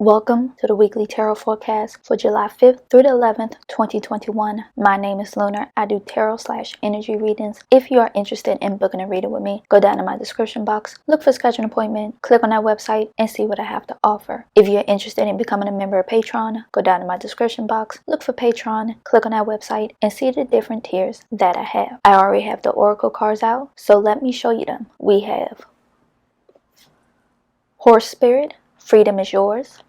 Welcome to the weekly tarot forecast for July 5th through the 11th, 2021. My name is Lunar. I do tarot/energy readings. If you are interested in booking a reading with me, go down in my description box, look for schedule an appointment, click on that website, and see what I have to offer. If you're interested in becoming a member of Patreon, go down in my description box, look for Patreon, click on that website, and see the different tiers that I have. I already have the oracle cards out, so let me show you them. We have Horse Spirit, freedom is yours.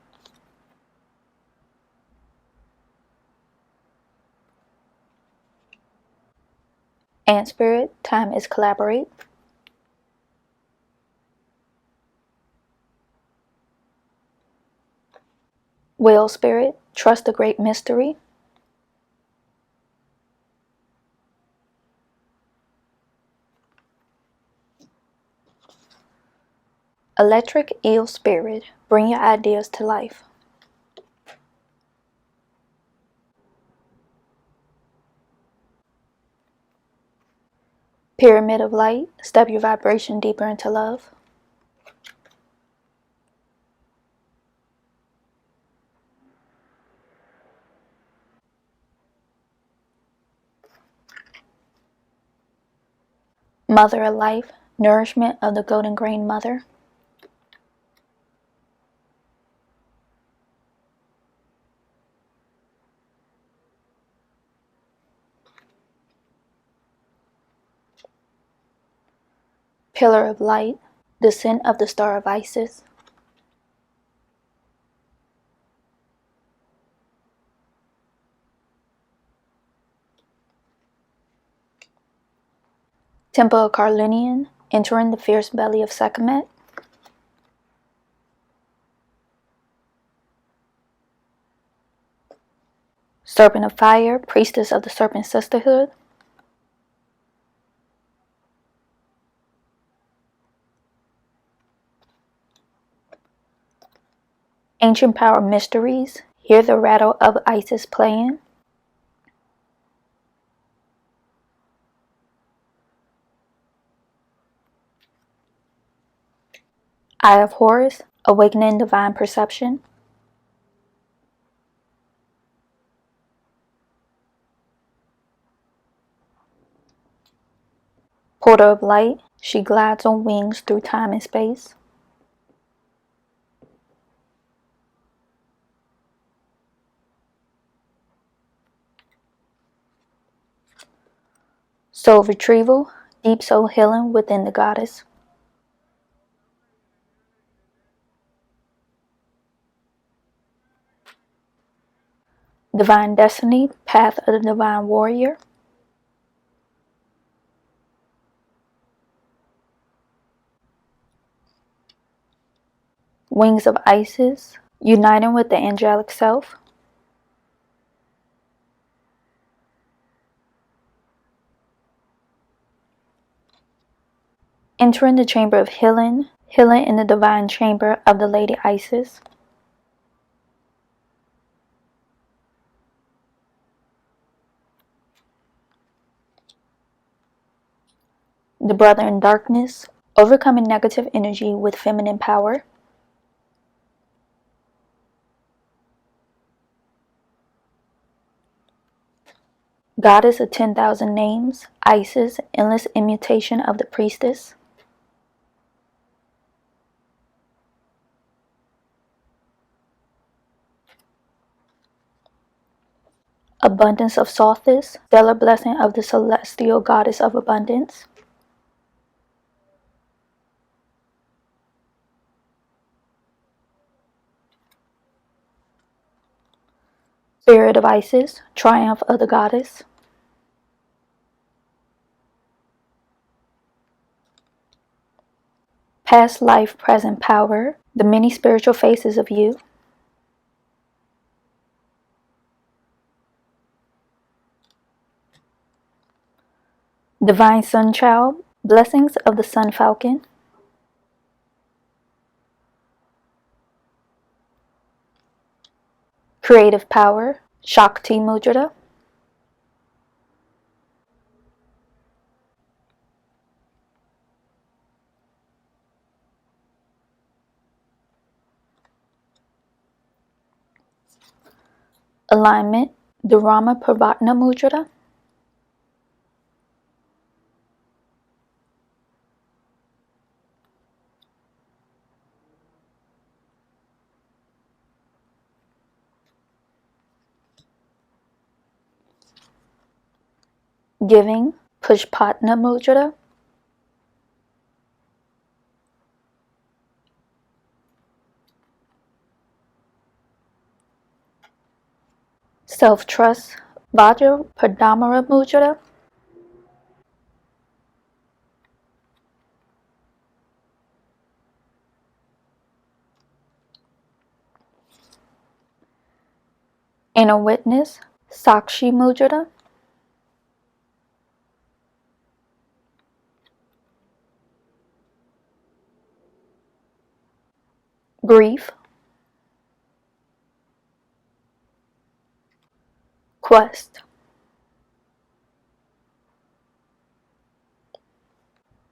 Ant Spirit, time is collaborate. Whale Spirit, trust the great mystery. Electric Eel Spirit, bring your ideas to life. Pyramid of Light, step your vibration deeper into love. Mother of Life, nourishment of the golden grain mother. Pillar of Light, descent of the Star of Isis. Temple of Carlunian, entering the fierce belly of Sekhmet. Serpent of Fire, priestess of the Serpent Sisterhood. Ancient Power Mysteries, hear the rattle of Isis playing. Eye of Horus, awakening divine perception. Portal of Light, she glides on wings through time and space. Soul Retrieval, deep soul healing within the goddess. Divine Destiny, path of the divine warrior. Wings of Isis, uniting with the angelic self. Entering the chamber of healing, healing in the divine chamber of the Lady Isis. The Brother in Darkness, overcoming negative energy with feminine power. Goddess of 10,000 Names, Isis, endless immutation of the priestess. Abundance of Sothis, stellar blessing of the celestial goddess of abundance. Spirit of Isis, triumph of the goddess. Past life, present power, the many spiritual faces of you. Divine Sun Child, blessings of the Sun Falcon. Creative power, Shakti Mudra. Alignment, Dharma Pravatna Mudra. Giving, Pushpatna Mudra. Self-trust, Vajra Padamara Mudra. Inner witness, Sakshi Mudra. Grief, Quest.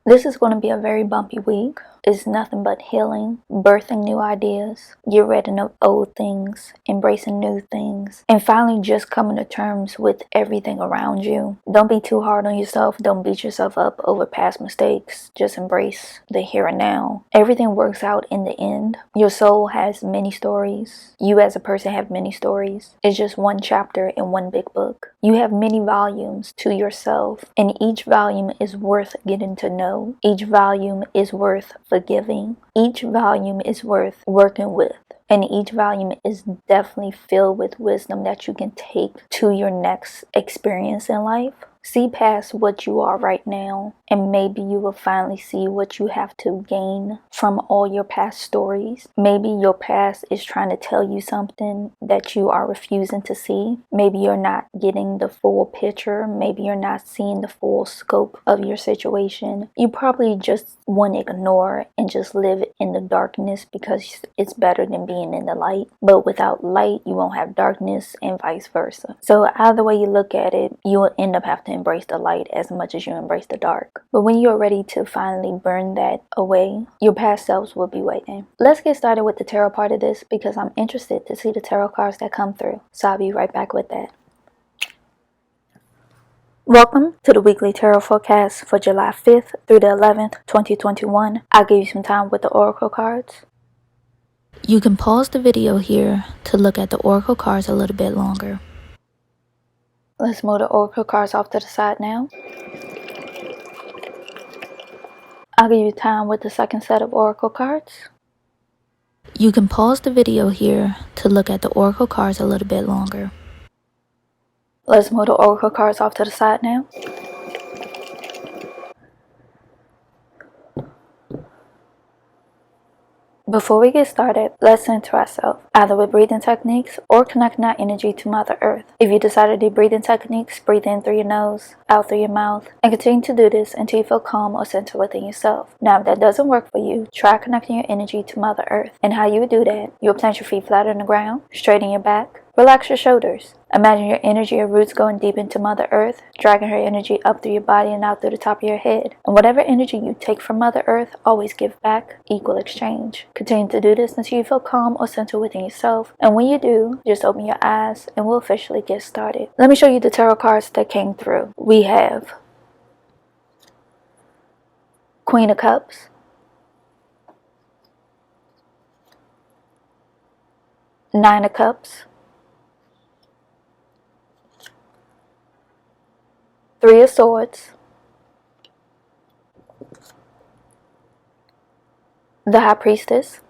This is going to be a very bumpy week. It's nothing but healing, birthing new ideas, get rid of old things, embracing new things, and finally just coming to terms with everything around you. Don't be too hard on yourself. Don't beat yourself up over past mistakes. Just embrace the here and now. Everything works out in the end. Your soul has many stories. You as a person have many stories. It's just one chapter in one big book. You have many volumes to yourself, and each volume is worth getting to know. Each volume is worth forgiving. Each volume is worth working with. And each volume is definitely filled with wisdom that you can take to your next experience in life. See past what you are right now, and maybe you will finally see what you have to gain from all your past stories. Maybe your past is trying to tell you something that you are refusing to see. Maybe you're not getting the full picture. Maybe you're not seeing the full scope of your situation. You probably just want to ignore and just live in the darkness because it's better than being in the light. But without light, you won't have darkness, and vice versa. So either way you look at it, you will end up having to embrace the light as much as you embrace the dark. But when you're ready to finally burn that away, your past selves will be waiting. Let's get started with the tarot part of this because I'm interested to see the tarot cards that come through. So I'll be right back with that. Welcome to the weekly tarot forecast for July 5th through the 11th, 2021. I'll give you some time with the oracle cards. You can pause the video here to look at the oracle cards a little bit longer. Let's move the oracle cards off to the side now. I'll give you time with the second set of oracle cards. You can pause the video here to look at the oracle cards a little bit longer. Let's move the oracle cards off to the side now. Before we get started, let's center ourselves, either with breathing techniques or connecting our energy to Mother Earth. If you decide to do breathing techniques, breathe in through your nose, out through your mouth, and continue to do this until you feel calm or center within yourself. Now, if that doesn't work for you, try connecting your energy to Mother Earth. And how you would do that, you'll plant your feet flat on the ground, straighten your back, relax your shoulders. Imagine your energy or roots going deep into Mother Earth, dragging her energy up through your body and out through the top of your head. And whatever energy you take from Mother Earth, always give back, equal exchange. Continue to do this until you feel calm or centered within yourself. And when you do, just open your eyes and we'll officially get started. Let me show you the tarot cards that came through. We have Queen of Cups, Nine of Cups, Three of Swords, the High Priestess,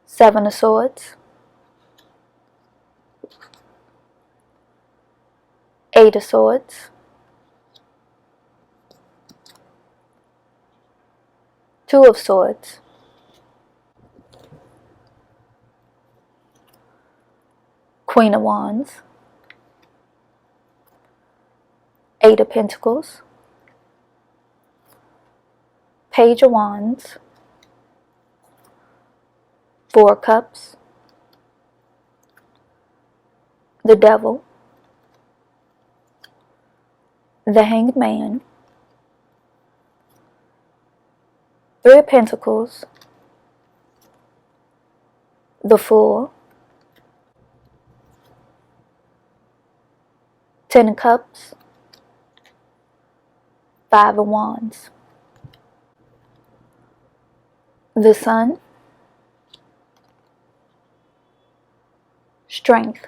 Seven of Swords, Eight of Swords, Two of Swords, Queen of Wands, Eight of Pentacles, Page of Wands, Four of Cups, the Devil, the Hanged Man, Three of Pentacles, the Fool, 10 of Cups, 5 of Wands, the Sun, Strength.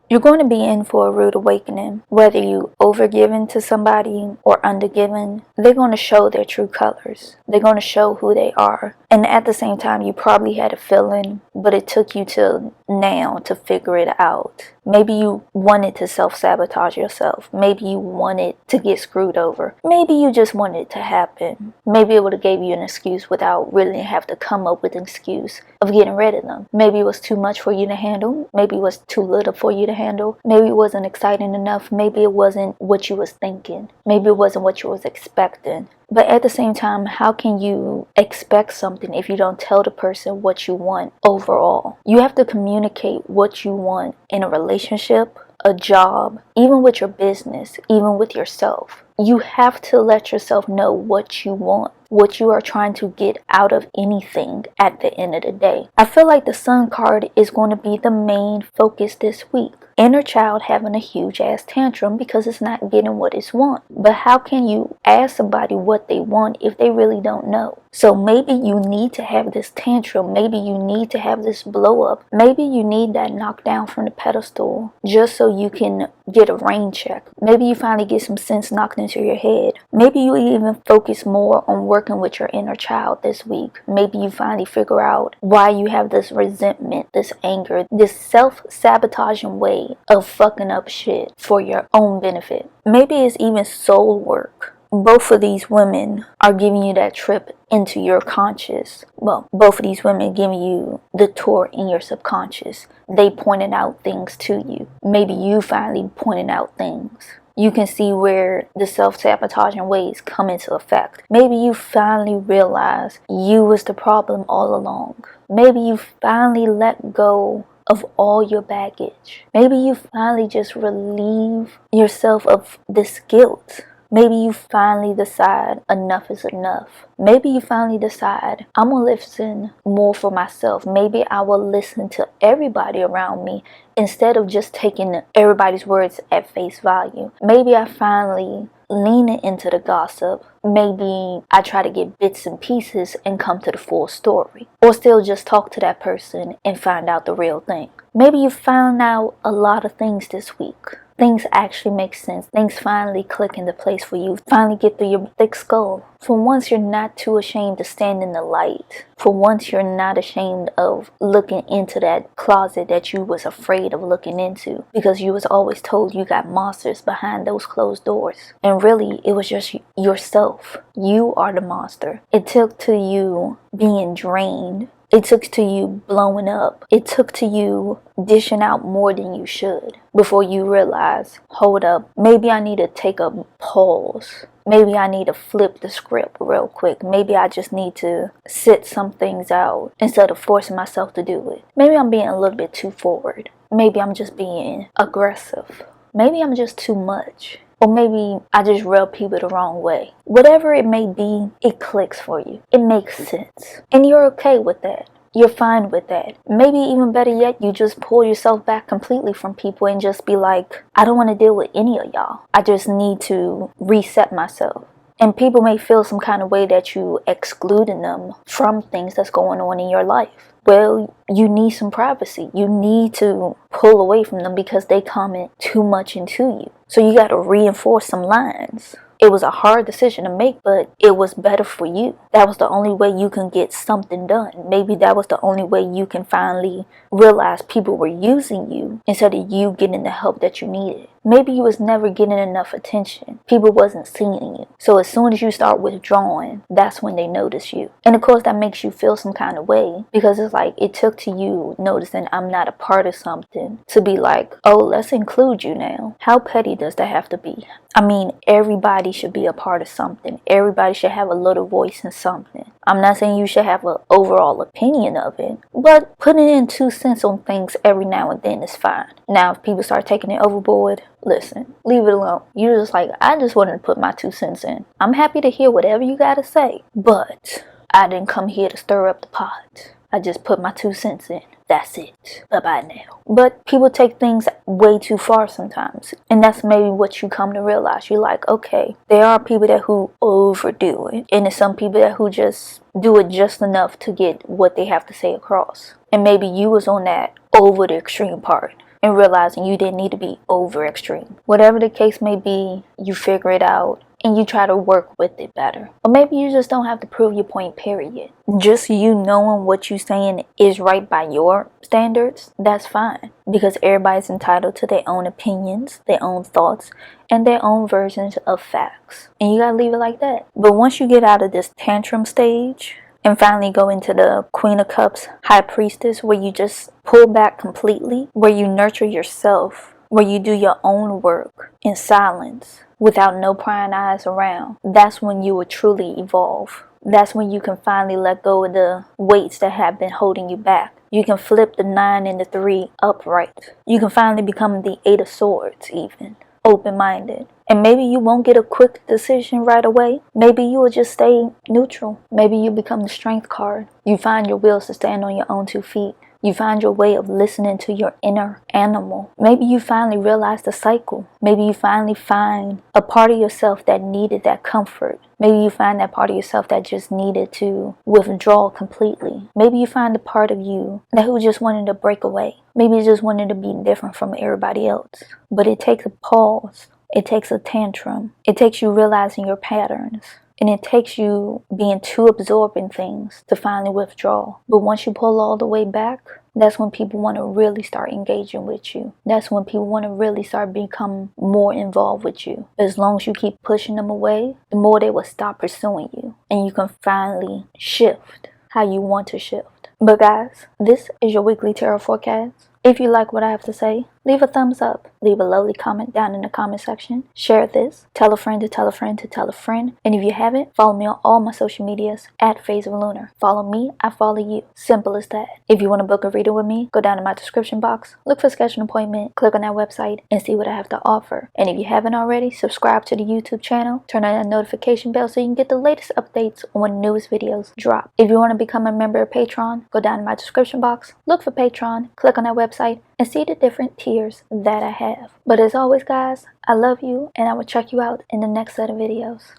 You're going to be in for a rude awakening. Whether you overgiven to somebody or undergiven, they're going to show their true colors. They're going to show who they are. And at the same time, you probably had a feeling, but it took you till now to figure it out. Maybe you wanted to self-sabotage yourself. Maybe you wanted to get screwed over. Maybe you just wanted it to happen. Maybe it would have gave you an excuse without really have to come up with an excuse of getting rid of them. Maybe it was too much for you to handle. Maybe it was too little for you to handle. Maybe it wasn't exciting enough. Maybe it wasn't what you was thinking. Maybe it wasn't what you was expecting. But at the same time, how can you expect something if you don't tell the person what you want overall? You have to communicate what you want in a relationship, a job, even with your business, even with yourself. You have to let yourself know what you want, what you are trying to get out of anything at the end of the day. I feel like the Sun card is going to be the main focus this week. Inner child having a huge ass tantrum because it's not getting what it wants. But how can you ask somebody what they want if they really don't know? So maybe you need to have this tantrum. Maybe you need to have this blow up. Maybe you need that knockdown from the pedestal just so you can get a rain check. Maybe you finally get some sense knocked into your head. Maybe you even focus more on working with your inner child this week. Maybe you finally figure out why you have this resentment, this anger, this self-sabotaging way of fucking up shit for your own benefit. Maybe it's even soul work. Both of these women are giving you that trip into your conscious. Well, both of these women giving you the tour in your subconscious. They pointed out things to you. Maybe you finally pointed out things. You can see where the self-sabotaging ways come into effect. Maybe you finally realize you was the problem all along. Maybe you finally let go of all your baggage. Maybe you finally just relieve yourself of this guilt. Maybe you finally decide enough is enough. Maybe you finally decide I'm going to listen more for myself. Maybe I will listen to everybody around me instead of just taking everybody's words at face value. Maybe I finally lean into the gossip. Maybe I try to get bits and pieces and come to the full story. Or still just talk to that person and find out the real thing. Maybe you found out a lot of things this week. Things actually make sense. Things finally click into place for you. Finally get through your thick skull. For once, you're not too ashamed to stand in the light. For once, you're not ashamed of looking into that closet that you was afraid of looking into. Because you was always told you got monsters behind those closed doors. And really, it was just yourself. You are the monster. It took to you being drained. It took to you blowing up. It took to you dishing out more than you should before you realize, hold up, maybe I need to take a pause. Maybe I need to flip the script real quick. Maybe I just need to sit some things out instead of forcing myself to do it. Maybe I'm being a little bit too forward. Maybe I'm just being aggressive. Maybe I'm just too much. Or maybe I just rub people the wrong way. Whatever it may be, it clicks for you. It makes sense. And you're okay with that. You're fine with that. Maybe even better yet, you just pull yourself back completely from people and just be like, I don't want to deal with any of y'all. I just need to reset myself. And people may feel some kind of way that you excluding them from things that's going on in your life. Well, you need some privacy. You need to pull away from them because they comment too much into you. So you got to reinforce some lines. It was a hard decision to make, but it was better for you. That was the only way you can get something done. Maybe that was the only way you can finally realize people were using you instead of you getting the help that you needed. Maybe you was never getting enough attention. People wasn't seeing you. So as soon as you start withdrawing, that's when they notice you. And of course that makes you feel some kind of way because it's like it took to you noticing I'm not a part of something to be like, oh, let's include you now. How petty does that have to be? I mean, everybody should be a part of something. Everybody should have a little voice in something. I'm not saying you should have an overall opinion of it, but putting in 2 cents on things every now and then is fine. Now, if people start taking it overboard, listen, leave it alone. You're just like, I just wanted to put my 2 cents in. I'm happy to hear whatever you got to say, but I didn't come here to stir up the pot. I just put my 2 cents in. That's it. Bye-bye now. But people take things way too far sometimes. And that's maybe what you come to realize. You're like, okay, there are people that who overdo it. And there's some people that who just do it just enough to get what they have to say across. And maybe you was on that over the extreme part. And realizing you didn't need to be over extreme. Whatever the case may be, you figure it out. And you try to work with it better. Or maybe you just don't have to prove your point, period. Just you knowing what you're saying is right by your standards, that's fine. Because everybody's entitled to their own opinions, their own thoughts, and their own versions of facts. And you gotta leave it like that. But once you get out of this tantrum stage, and finally go into the Queen of Cups, High Priestess, where you just pull back completely, where you nurture yourself, where you do your own work in silence, without no prying eyes around, that's when you will truly evolve. That's when you can finally let go of the weights that have been holding you back. You can flip the 9 and the 3 upright. You can finally become the 8 of Swords even, open-minded. And maybe you won't get a quick decision right away. Maybe you will just stay neutral. Maybe you become the Strength card. You find your will to stand on your own 2 feet. You find your way of listening to your inner animal. Maybe you finally realize the cycle. Maybe you finally find a part of yourself that needed that comfort. Maybe you find that part of yourself that just needed to withdraw completely. Maybe you find the part of you that who just wanted to break away. Maybe you just wanted to be different from everybody else. But it takes a pause. It takes a tantrum. It takes you realizing your patterns. And it takes you being too absorbed in things to finally withdraw. But once you pull all the way back, that's when people want to really start engaging with you. That's when people want to really start becoming more involved with you. As long as you keep pushing them away, the more they will stop pursuing you. And you can finally shift how you want to shift. But guys, this is your weekly tarot forecast. If you like what I have to say, leave a thumbs up. Leave a lovely comment down in the comment section. Share this. Tell a friend to tell a friend to tell a friend. And if you haven't, follow me on all my social medias at Phaseoflunar. Follow me, I follow you. Simple as that. If you want to book a reading with me, go down in my description box. Look for schedule an appointment. Click on that website and see what I have to offer. And if you haven't already, subscribe to the YouTube channel. Turn on that notification bell so you can get the latest updates on when newest videos drop. If you want to become a member of Patreon, go down in my description box. Look for Patreon. Click on that website and see the different tiers that I have. But as always guys, I love you and I will check you out in the next set of videos.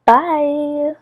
Bye!